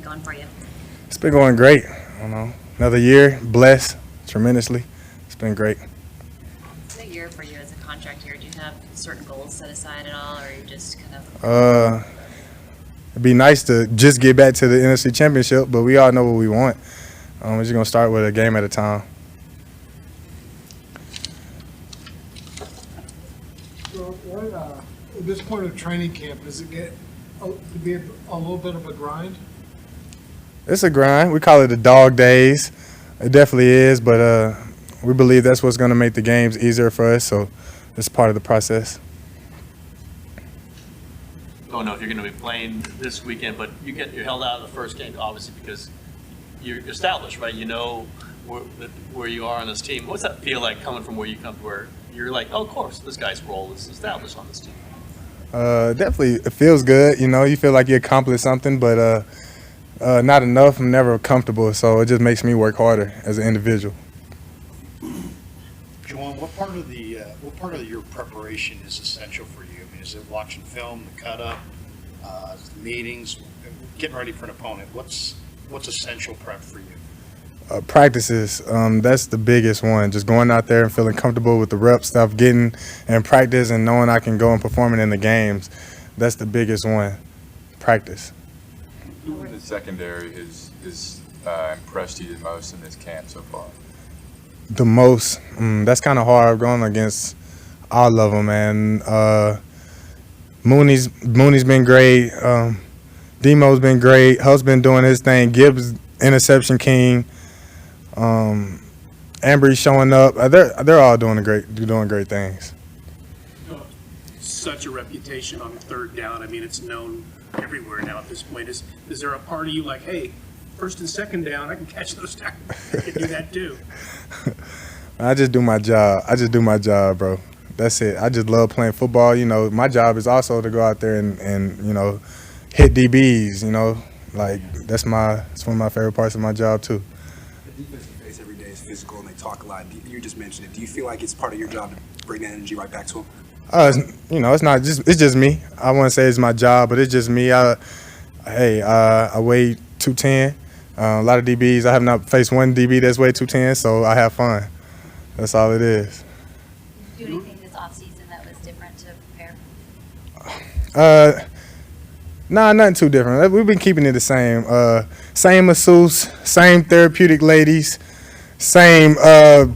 going for you? It's been going great. I don't know. Another year, blessed tremendously. It's been great. What's a year for you as a contract here? Do you have certain goals set aside at all, or are you just kind of? It'd be nice to just get back to the NFC Championship, but we all know what we want. We're just gonna start with a game at a time. Well, at this point of training camp, does it get to be a little bit of a grind? It's a grind. We call it the dog days. It definitely is, but we believe that's what's going to make the games easier for us, so it's part of the process. I don't know if you're going to be playing this weekend, but you're held out of the first game, obviously, because you're established, right? You know where you are on this team. What's that feel like coming from where you come to where you're like, oh, of course, this guy's role is established on this team? Definitely, it feels good. You know, you feel like you accomplished something, but not enough. I'm never comfortable, so it just makes me work harder as an individual. Jauan, what part of your preparation is essential for you? I mean, is it watching film, the cut up, meetings, getting ready for an opponent? What's essential prep for you? Practices, that's the biggest one. Just going out there and feeling comfortable with the rep stuff, getting in practice and knowing I can go and perform it in the games. That's the biggest one, practice. Who in the secondary has impressed you the most in this camp so far? The most, that's kind of hard going against all of them, man. Mooney's been great. Demo's been great. Huff's been doing his thing. Gibbs, interception king. Ambry's showing up. They're all doing great things. Such a reputation on third down. I mean, it's known everywhere now at this point. Is there a part of you like, hey, first and second down, I can catch those down. I can do that too. I just do my job. Bro. That's it. I just love playing football. You know, my job is also to go out there and you know, hit DBs. You know, like it's one of my favorite parts of my job too. The defense you face every day is physical, and they talk a lot. You just mentioned it. Do you feel like it's part of your job to bring that energy right back to them? You know, it's just me. I wouldn't say it's my job, but it's just me. I weigh 210. A lot of DBs. I have not faced one DB that's weighed 210, so I have fun. That's all it is. Did you do anything this offseason that was different to prepare? Nah, nothing too different. We've been keeping it the same. Same masseuse, same therapeutic ladies, same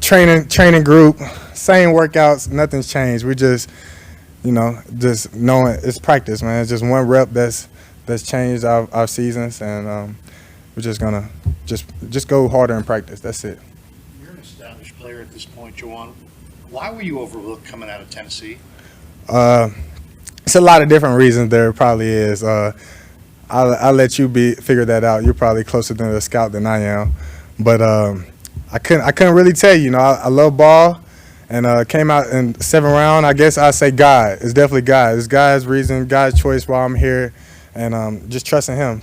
training group, same workouts. Nothing's changed. We just, you know, just knowing it's practice, man. It's just one rep that's changed our seasons, and we're just gonna just go harder in practice. That's it. You're an established player at this point, Jauan. Why were you overlooked coming out of Tennessee? It's a lot of different reasons. There probably is. I'll let you figure that out. You're probably closer to the scout than I am, but I couldn't really tell you. You know, I love ball, and came out in 7th round. I guess I say God. It's definitely God. It's God's reason, God's choice why I'm here, and just trusting Him.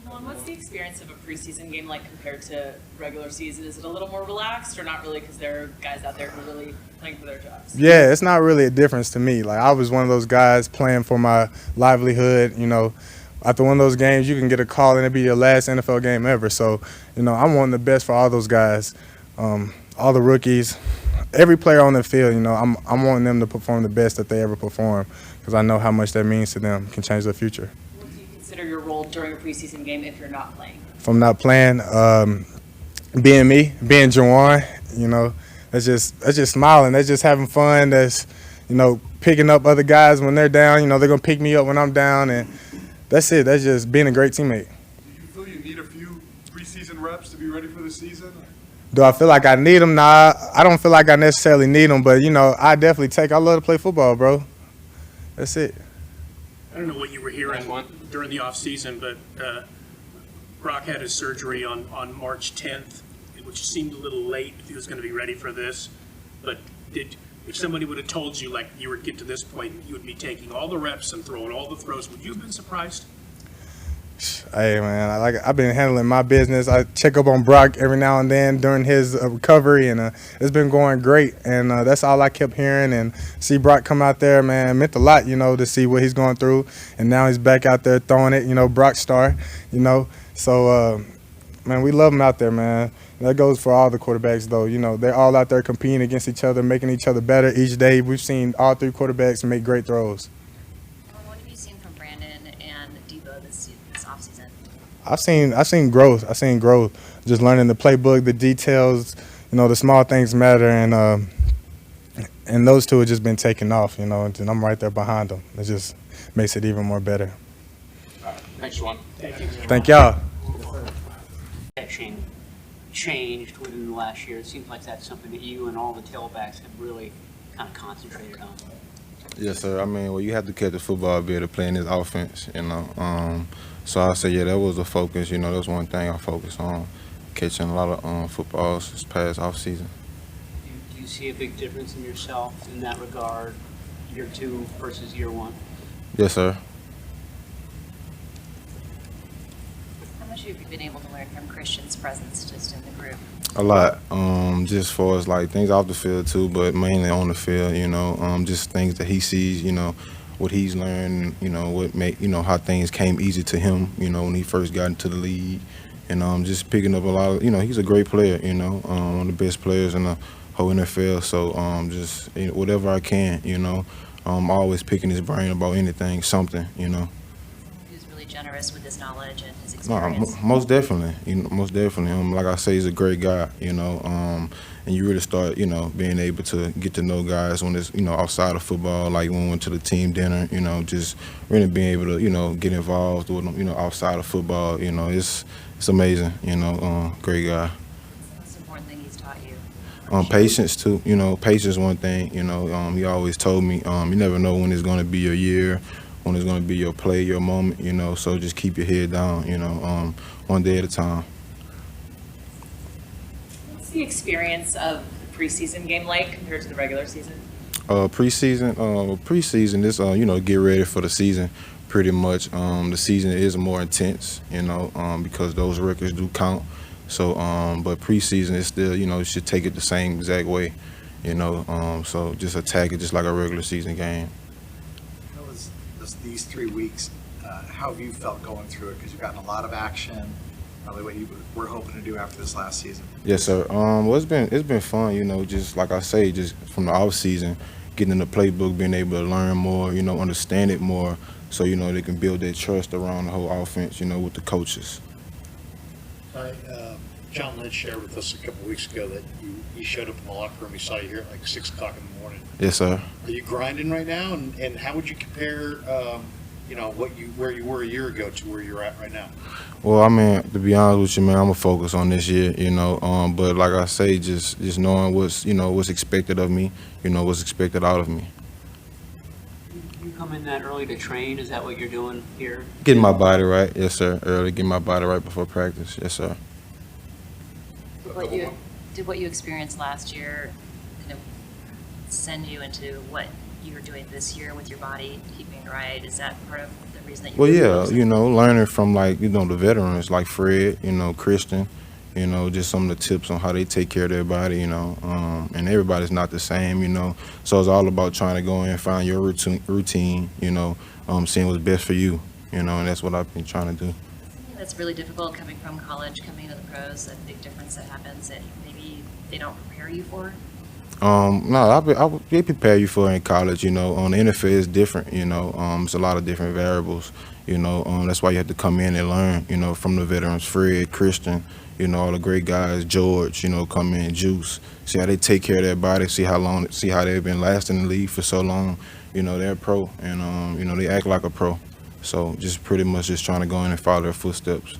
Well, what's the experience of a preseason game like compared to regular season? Is it a little more relaxed, or not really, because there are guys out there who are really playing for their jobs? Yeah, it's not really a difference to me. Like, I was one of those guys playing for my livelihood. You know, after one of those games, you can get a call and it'll be your last NFL game ever. So, you know, I'm wanting the best for all those guys, all the rookies, every player on the field. You know, I'm wanting them to perform the best that they ever perform, because I know how much that means to them, can change their future. What do you consider your role during a preseason game if you're not playing? If I'm not playing, being me, being Jauan, you know, that's just smiling. That's just having fun. That's, you know, picking up other guys when they're down. You know, they're going to pick me up when I'm down, and that's it. That's just being a great teammate. Do you feel you need a few preseason reps to be ready for the season? Do I feel like I need them? Nah, I don't feel like I necessarily need them, but, you know, I love to play football, bro. That's it. I don't know what you were hearing during the offseason, but Brock had his surgery on March 10th, which seemed a little late if he was going to be ready for this. But if somebody would have told you, like, you would get to this point, you would be taking all the reps and throwing all the throws, would you have been surprised? Hey man, I've been handling my business. I check up on Brock every now and then during his recovery, and it's been going great. And that's all I kept hearing. And see Brock come out there, man, it meant a lot, to see what he's going through. And now he's back out there throwing it, Brock star, So, man, we love him out there, man. And that goes for all the quarterbacks, though. They're all out there competing against each other, making each other better each day. We've seen all three quarterbacks make great throws. What have you seen from Brandon and Debo this offseason? I've seen growth. I've seen growth. Just learning the playbook, the details, the small things matter, and those two have just been taking off, and I'm right there behind them. It just makes it even more better. Thanks, Jauan. Thank y'all. Catching changed within the last year. It seems like that's something that you and all the tailbacks have really kind of concentrated on. Yes, sir. I mean, well, you have to catch the football, be able to play in this offense, So I say, yeah, that was a focus. That was one thing I focused on, catching a lot of footballs this past offseason. Do you see a big difference in yourself in that regard, year 2 versus year 1? Yes, sir. How much have you been able to learn from Christian's presence just in the group? A lot, just for as like things off the field too, but mainly on the field, just things that he sees, what he's learned, what make, how things came easy to him, when he first got into the league, and just picking up a lot of, he's a great player, one of the best players in the whole NFL. So just whatever I can, I'm always picking his brain about anything, something, He was really generous with his knowledge and his experience. No, most definitely, most definitely. Like I say, he's a great guy, and you really start, being able to get to know guys when it's, outside of football, like when we went to the team dinner, just really being able to, get involved with them, outside of football, it's amazing, great guy. What's the most important thing he's taught you? Patience too, patience one thing, he always told me, you never know when it's going to be your year, when it's going to be your play, your moment, so just keep your head down, one day at a time. What's the experience of the preseason game like compared to the regular season? Preseason is, get ready for the season pretty much. The season is more intense, because those records do count. So, but preseason is still, you should take it the same exact way, so just attack it just like a regular season game. How was these 3 weeks, how have you felt going through it? Because you've gotten a lot of action, probably what you were hoping to do after this last season. Yes, sir. Well, it's been fun, just like I say, just from the off season, getting in the playbook, being able to learn more, understand it more, so they can build their trust around the whole offense, with the coaches. John Lynch shared with us a couple weeks ago that you showed up in the locker room. He saw you here at like 6 o'clock in the morning. Yes, sir. Are you grinding right now? And how would you compare, where you were a year ago to where you're at right now? Well, I mean, to be honest with you, man, I'm gonna focus on this year, but like I say, just knowing what's expected of me, what's expected out of me. You come in that early to train? Is that what you're doing here? Getting my body right, yes, sir. Early, getting my body right before practice, yes, sir. Did what you experienced last year kind of send you into what you're doing this year with your body, keeping it right? Is that part of the reason that you? Well, yeah, learning from the veterans like Fred, Christian, just some of the tips on how they take care of their body, and everybody's not the same, So it's all about trying to go in and find your routine, seeing what's best for you, and that's what I've been trying to do. That's really difficult coming from college, coming to the pros, a big difference that happens that maybe they don't prepare you for? No, they prepare you for it in college, On the NFL, it's different, It's a lot of different variables, That's why you have to come in and learn, from the veterans, Fred, Christian, all the great guys, George, come in, Juice, see how they take care of their body, see how they've been lasting in the league for so long. They're a pro, and they act like a pro. So just pretty much just trying to go in and follow their footsteps.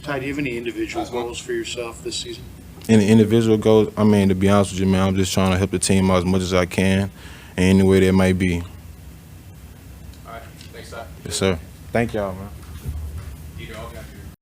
Ty, do you have any individual goals for yourself this season? Any individual goals? I mean, to be honest with you, man, I'm just trying to help the team out as much as I can, in any way that might be. All right, thanks, Ty. Yes, sir. Thank y'all, man. Okay.